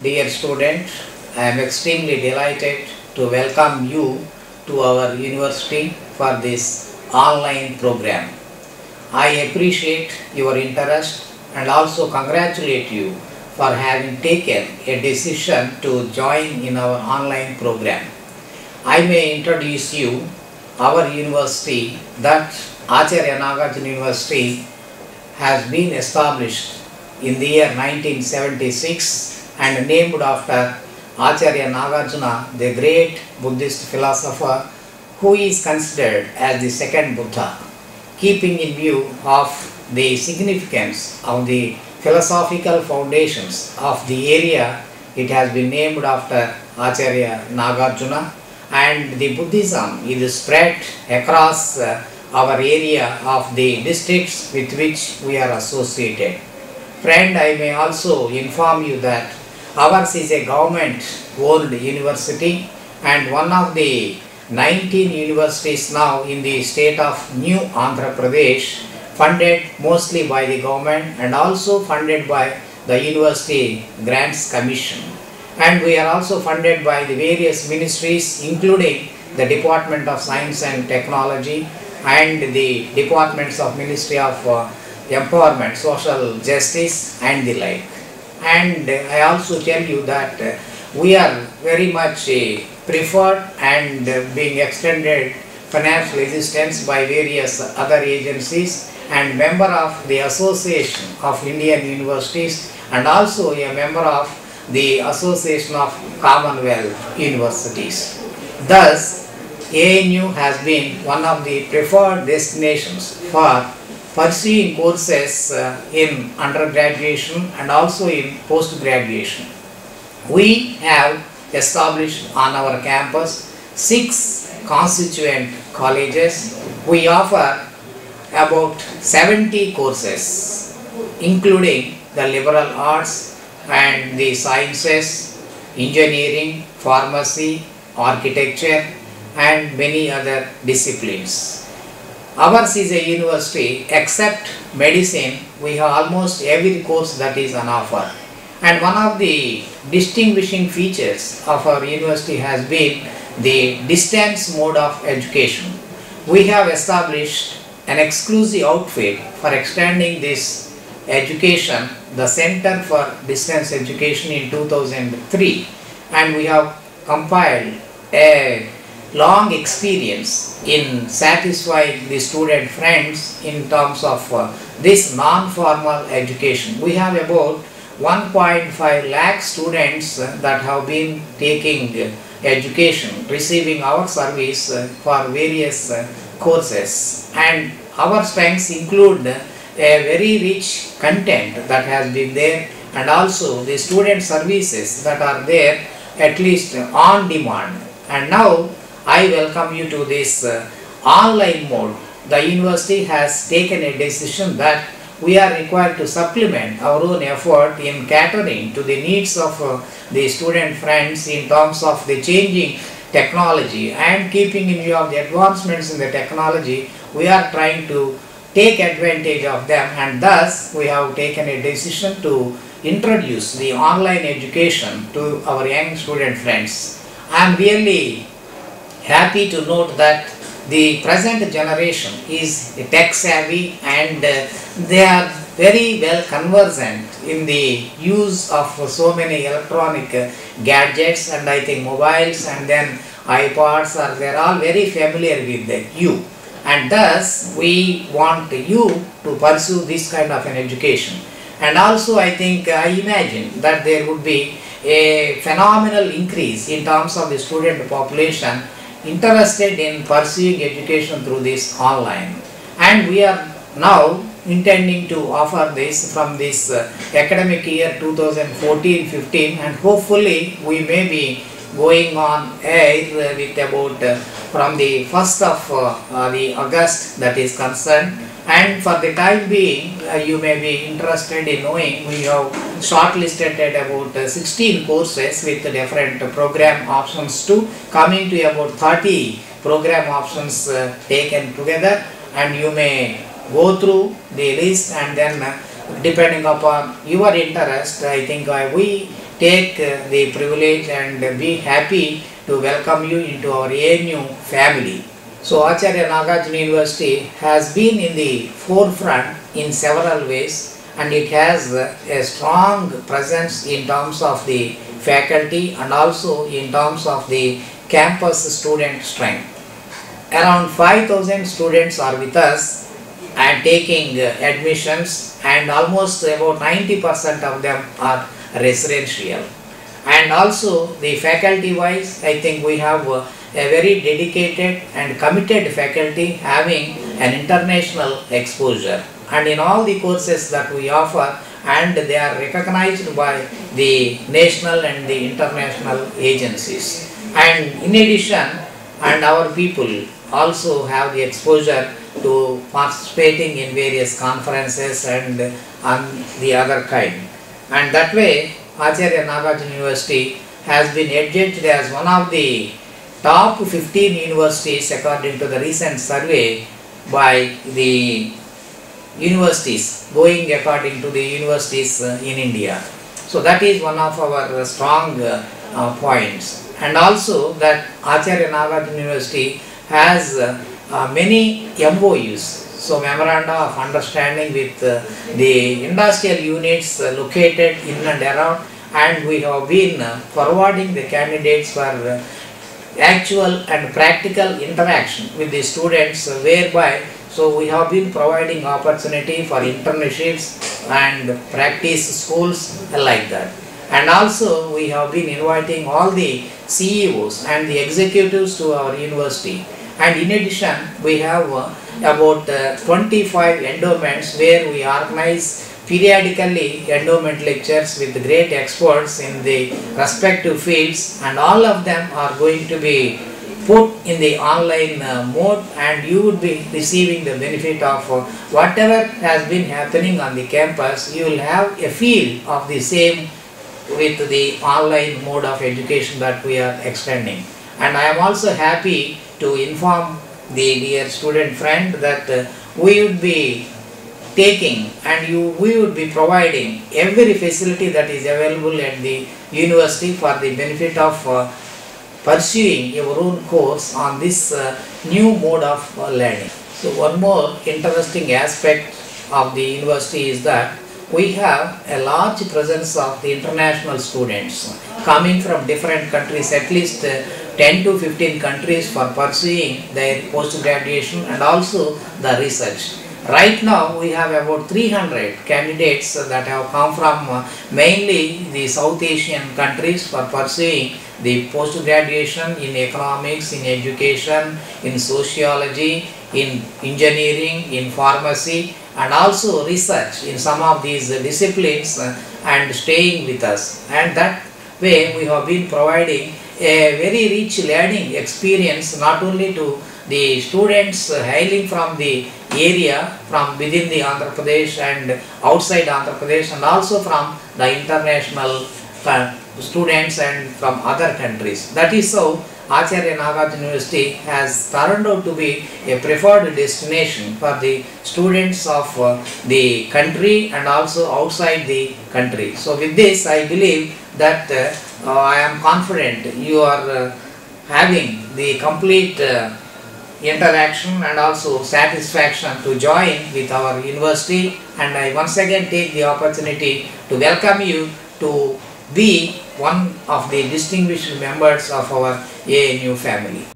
Dear student, I am extremely delighted to welcome you to our university for this online program. I appreciate your interest and also congratulate you for having taken a decision to join in our online program. I may introduce you our university, that Acharya Nagarjuna University has been established in the year 1976 and named after Acharya Nagarjuna, the great Buddhist philosopher who is considered as the second Buddha. Keeping in view of the significance of the philosophical foundations of the area, it has been named after Acharya Nagarjuna, and the Buddhism is spread across our area of the districts with which we are associated. Friend, I may also inform you that ours is a government-owned university and one of the 19 universities now in the state of New Andhra Pradesh, funded mostly by the government and also funded by the University Grants Commission. And we are also funded by the various ministries, including the Department of Science and Technology and the departments of Ministry of Empowerment, Social Justice and the like. And I also tell you that we are very much preferred and being extended financial assistance by various other agencies, and member of the Association of Indian Universities and also a member of the Association of Commonwealth Universities. Thus, ANU has been one of the preferred destinations for pursuing courses in undergraduation and also in post-graduation. We have established on our campus 6 constituent colleges. We offer about 70 courses, including the liberal arts and the sciences, engineering, pharmacy, architecture and many other disciplines. Ours is a university, except medicine, we have almost every course that is on offer. And one of the distinguishing features of our university has been the distance mode of education. We have established an exclusive outfit for extending this education, the Center for Distance Education, in 2003, and we have compiled a long experience in satisfying the student friends in terms of this non-formal education. We have about 1.5 lakh students that have been taking education, receiving our service for various courses, and our strengths include a very rich content that has been there, and also the student services that are there at least on demand. And now I welcome you to this online mode. The university has taken a decision that we are required to supplement our own effort in catering to the needs of the student friends in terms of the changing technology, and keeping in view of the advancements in the technology, we are trying to take advantage of them, and thus we have taken a decision to introduce the online education to our young student friends. I am really happy to note that the present generation is tech savvy and they are very well conversant in the use of so many electronic gadgets, and I think mobiles and then iPods they are all very familiar with you, and thus we want you to pursue this kind of an education. And also I think I imagine that there would be a phenomenal increase in terms of the student population interested in pursuing education through this online, and we are now intending to offer this from this academic year 2014-15, and hopefully we may be going on air with about from the 1st of the August that is concerned. And for the time being, you may be interested in knowing, we have shortlisted at about 16 courses with different program options too, coming to about 30 program options taken together, and you may go through the list and then depending upon your interest, I think we take the privilege and be happy to welcome you into our ANU family. So Acharya Nagarjuna University has been in the forefront in several ways, and it has a strong presence in terms of the faculty and also in terms of the campus student strength. Around 5,000 students are with us and taking admissions, and almost about 90% of them are residential. And also the faculty wise, I think we have a very dedicated and committed faculty having an international exposure, and in all the courses that we offer, and they are recognized by the national and the international agencies. And in addition, and our people also have the exposure to participating in various conferences and the other kind. And that way Acharya Nagarjuna University has been adjudged as one of the top 15 universities according to the recent survey by the universities, going according to the universities in India. So that is one of our strong points. And also that Acharya Nagarjuna University has many MOUs, so memoranda of understanding with the industrial units located in and around, and we have been forwarding the candidates for actual and practical interaction with the students, whereby so we have been providing opportunity for internships and practice schools like that. And also we have been inviting all the CEOs and the executives to our university. And in addition, we have about 25 endowments where we organize periodically endowment lectures with great experts in the respective fields, and all of them are going to be put in the online mode, and you would be receiving the benefit of whatever has been happening on the campus. You will have a feel of the same with the online mode of education that we are extending. And I am also happy to inform the dear student friend that we would be taking and we would be providing every facility that is available at the university for the benefit of pursuing your own course on this new mode of learning. So one more interesting aspect of the university is that we have a large presence of the international students coming from different countries, at least 10 to 15 countries, for pursuing their post-graduation and also the research. Right now we have about 300 candidates that have come from mainly the South Asian countries for pursuing the post-graduation in economics, in education, in sociology, in engineering, in pharmacy, and also research in some of these disciplines and staying with us. And that way we have been providing a very rich learning experience not only to the students hailing from the area from within the Andhra Pradesh and outside Andhra Pradesh, and also from the international students and from other countries. That is how Acharya Nagarjuna University has turned out to be a preferred destination for the students of the country and also outside the country. So with this I believe that I am confident you are having the complete interaction and also satisfaction to join with our university, and I once again take the opportunity to welcome you to be one of the distinguished members of our ANU family.